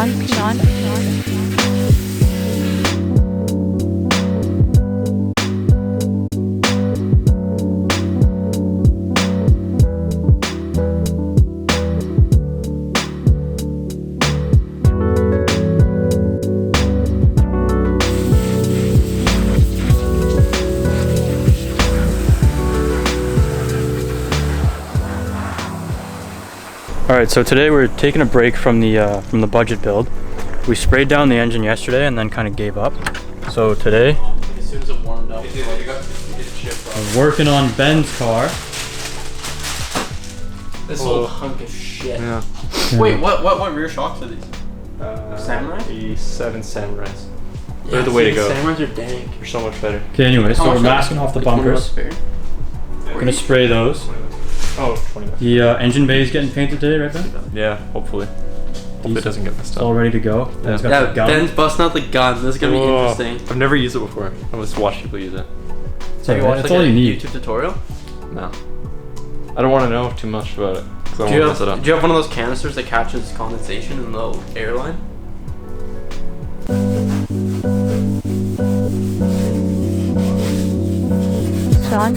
Sean. Alright, so today we're taking a break from the budget build. We sprayed down the engine yesterday and then kind of gave up. So today, As soon as it warmed up, we're working on Ben's car. this old hunk of shit. Yeah. Wait, what rear shocks are these? Samurai? AE87 Samurais. Yeah, They're the way to go. Samurais are dank. They're so much better. Okay, anyway, so we're masking off the bumpers. Like We're gonna spray those. Oh, 20 minutes. The engine bay is getting painted today, right Ben? Yeah, hopefully. Hope it doesn't get messed It's up. all ready to go. Ben's got Yeah, the gun. Ben's busting out the gun. This is gonna be interesting. I've never used it before. I just watched people use it. So you watched That's like all a you need. YouTube tutorial? No. I don't want to know too much about it. 'Cause I Do you, won't mess it have, up. do you have one of those canisters that catches condensation in the airline? Sean.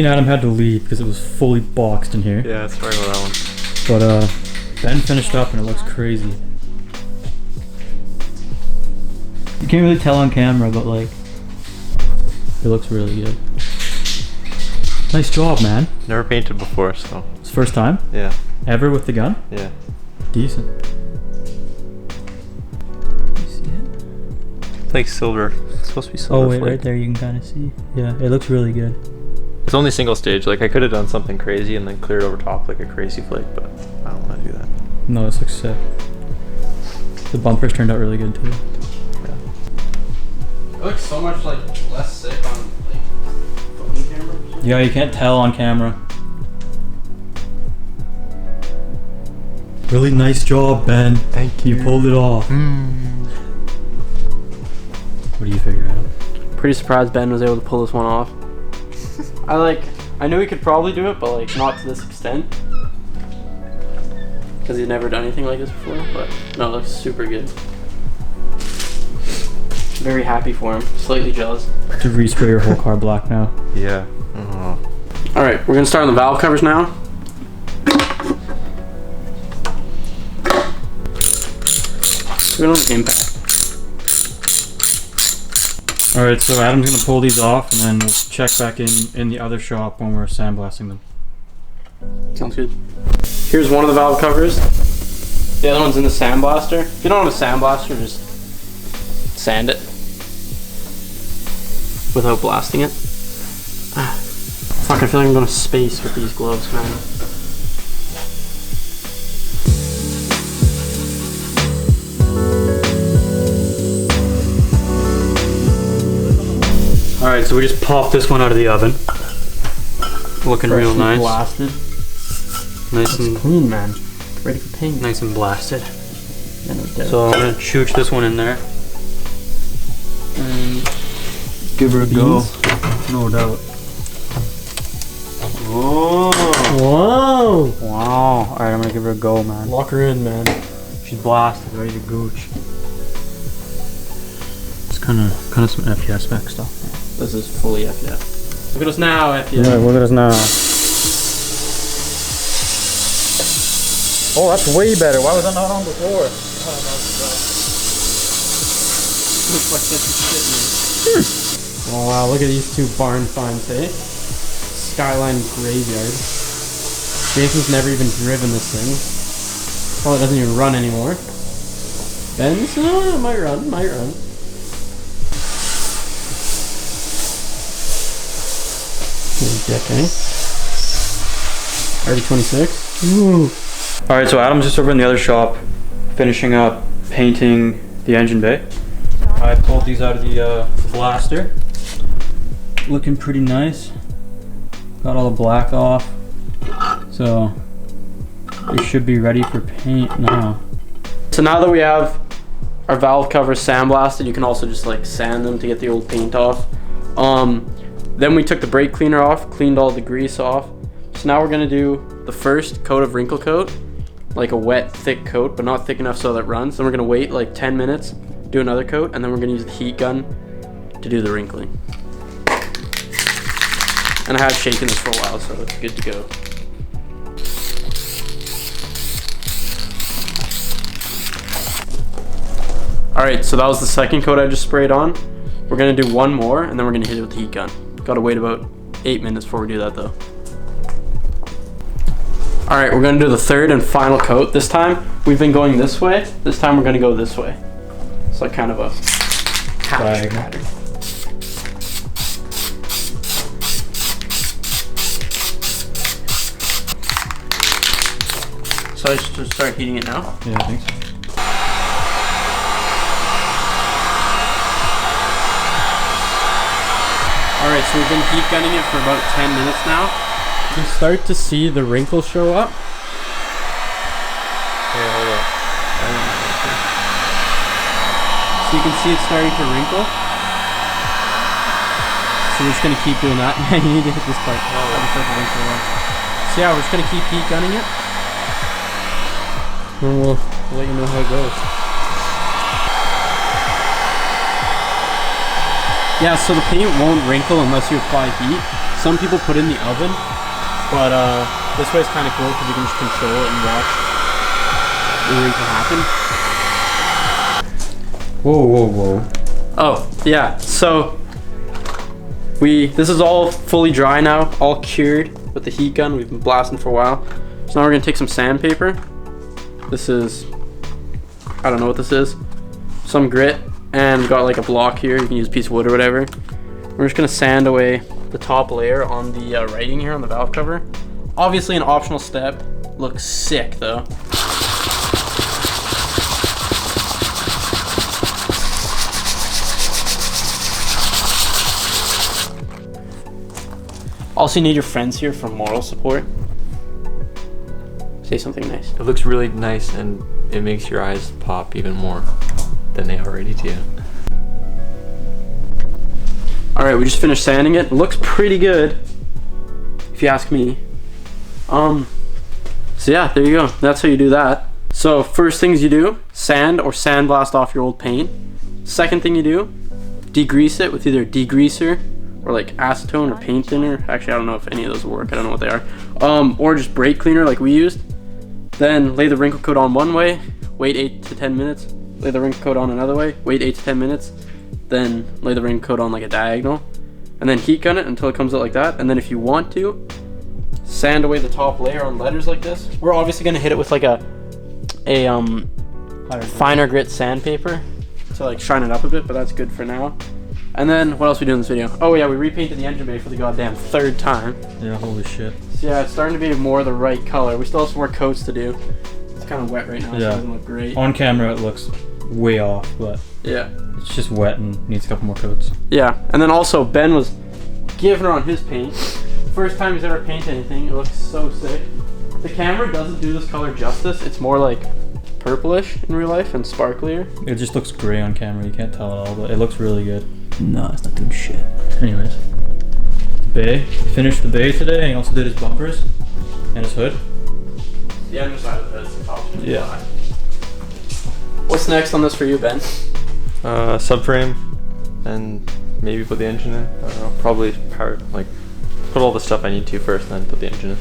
Adam had to leave because it was fully boxed in here. Yeah, sorry about that one. But Ben finished up and it looks crazy. You can't really tell on camera, but like, it looks really good. Nice job, man. Never painted before, so. It's first time Yeah. ever with the gun. Yeah. Decent. You see it? It's like silver. It's supposed to be silver. Oh wait, flake. right there you can kind of see. Yeah, it looks really good. It's only single stage. Like I could have done something crazy and then cleared over top like a crazy flake, but I don't want to do that. No, this looks sick. The bumpers turned out really good too. It looks so much like less sick on like phone camera. Yeah, you can't tell on camera. Really nice job, Ben. Thank You pulled it off. What do you figure, Adam? Pretty surprised Ben was able to pull this one off. I knew he could probably do it, but like not to this extent. Because he'd never done anything like this before, but no, it looks super good. Very happy for him, slightly jealous. To respray your whole car black now. Yeah. Alright, we're gonna start on the valve covers now. We're gonna impact. Alright, so Adam's gonna pull these off and then we'll check back in the other shop when we're sandblasting them. Sounds good. Here's one of the valve covers. The other one's in the sandblaster. If you don't have a sandblaster, just sand it without blasting it. Fuck, I feel like I'm going to space with these gloves, man. Alright, so we just popped this one out of the oven. Looking real nice. Blasted. Nice and Clean, man. Ready for paint. nice and blasted. Yeah, no doubt. So I'm gonna chooch this one in there. And give her a go. No doubt. Oh. Whoa! Wow. Alright, I'm gonna give her a go, man. Lock her in, man. She's blasted, ready to gooch. It's kinda some FES spec stuff. This is fully FF. Look at us now, FF. Yeah, look at us now. Oh, that's way better. Why was that not on before? Looks like this is shit, man. Oh wow, look at these two barn finds, eh? Skyline Graveyard. Jason's never even driven this thing. Probably doesn't even run anymore. Ben's, might run. Dick, eh? RB26. Ooh. Alright, so Adam's just over in the other shop finishing up painting the engine bay. I pulled these out of the blaster. Looking pretty nice. Got all the black off. So they should be ready for paint now. So now that we have our valve covers sandblasted, you can also just like sand them to get the old paint off. Then we took the brake cleaner off, cleaned all the grease off. So now we're gonna do the first coat of wrinkle coat, like a wet, thick coat, but not thick enough so that it runs. Then we're gonna wait like 10 minutes, do another coat, and then we're gonna use the heat gun to do the wrinkling. And I have shaken this for a while, so it's good to go. All right, so that was the second coat I just sprayed on. We're gonna do one more, and then we're gonna hit it with the heat gun. Gotta wait about 8 minutes before we do that though. All right, we're gonna do the third and final coat. This time, we've been going this way. This time we're gonna go this way. It's like kind of a half pattern. So I should just start heating it now? Yeah, I think so. Alright, so we've been heat gunning it for about 10 minutes now. You can start to see the wrinkles show up. Yeah, hold up. So you can see it's starting to wrinkle. So we're just going to keep doing that. You need to hit this part. So yeah, we're just going to keep heat gunning it. And we'll let you know how it goes. Yeah, so the paint won't wrinkle unless you apply heat. Some people put it in the oven, but this way is kind of cool because you can just control it and watch the wrinkle happen. Whoa, whoa, whoa. Oh, yeah, so this is all fully dry now, all cured with the heat gun. We've been blasting for a while. So now we're gonna take some sandpaper. This is, I don't know what this is, some grit. And we've got like a block here. You can use a piece of wood or whatever. We're just gonna sand away the top layer on the writing here on the valve cover. Obviously an optional step. Looks sick though. Also, you need your friends here for moral support. Say something nice. It looks really nice and it makes your eyes pop even more than they already do. All right, we just finished sanding it. It looks pretty good, if you ask me. So yeah, there you go. That's how you do that. So first things you do, sand or sandblast off your old paint. Second thing you do, degrease it with either degreaser or like acetone or paint thinner. Actually, I don't know if any of those work. I don't know what they are. Or just brake cleaner like we used. Then lay the wrinkle coat on one way, wait 8 to 10 minutes. Lay the wrinkle coat on another way, wait 8 to 10 minutes, then lay the wrinkle coat on like a diagonal, and then heat gun it until it comes out like that. And then if you want to, sand away the top layer on letters like this. We're obviously gonna hit it with like a finer grit sandpaper to like shine it up a bit, but that's good for now. And then what else we do in this video? Oh yeah, we repainted the engine bay for the goddamn third time. Yeah, holy shit. So yeah, it's starting to be more the right color. We still have some more coats to do. It's kind of wet right now, so it Yeah. doesn't look great. On camera it looks way off, but Yeah. it's just wet and needs a couple more coats. Yeah, and then also Ben was giving her on his paint. First time he's ever painted anything. It looks so sick. The camera doesn't do this color justice. It's more like purplish in real life and sparklier. It just looks gray on camera, you can't tell at all, but it looks really good. No, it's not doing shit. Anyways. Bay. Finished the bay today, and he also did his bumpers and his hood. The underside of the hood's the top. Yeah. What's next on this for you, Ben? Subframe and maybe put the engine in. I don't know. Probably like put all the stuff I need to first, and then put the engine in.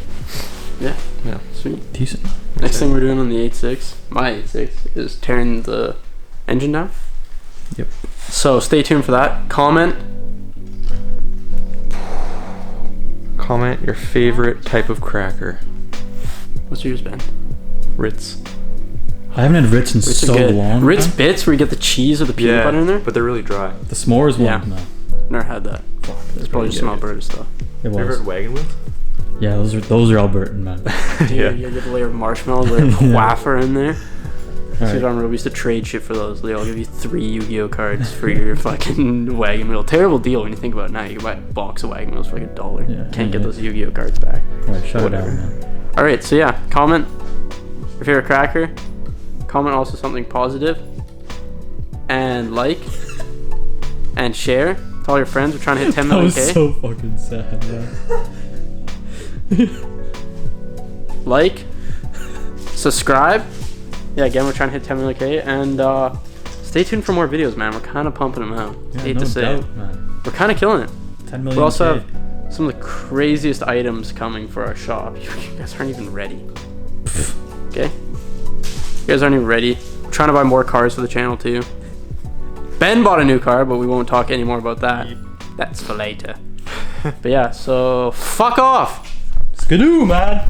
Yeah. Yeah. Sweet. Decent. Next thing we're doing on the 86, my 86, is tearing the engine down. Yep. So stay tuned for that. Comment Comment your favorite type of cracker. What's yours, Ben? Ritz. I haven't had Ritz in Ritz so are good. long. Ritz bits where you get the cheese or the peanut butter in there? but they're really dry. The s'mores Yeah. one? No. Never had that. It's probably just some Alberta stuff. It Ever was. heard wagon wheels? Yeah, those are Albertan, man. Dude, you get a layer of marshmallow, a layer of wafer in there. Alright. Dude, on road, we used to trade shit for those. They'll give you 3 Yu-Gi-Oh cards for your fucking wagon wheel. Terrible deal when you think about it now. You can buy a box of wagon wheels for like $1. Yeah, Can't get yeah. those Yu-Gi-Oh cards back. Alright, shut Whatever. it down, man. Alright, so yeah, comment your favorite cracker. Comment also something positive. And like. And share to all your friends. We're trying to hit 10 million K. That was so fucking sad, man. Like. Subscribe. Yeah, again, we're trying to hit 10 million K. And stay tuned for more videos, man. We're kind of pumping them out. Yeah, Hate no to say doubt, it. man. We're kind of killing it. 10 million We also K. have some of the craziest items coming for our shop. You guys aren't even ready. Okay? You guys aren't even ready. We're trying to buy more cars for the channel too. Ben bought a new car, but we won't talk any more about that. That's for later. But yeah, so fuck off. Skidoo, man.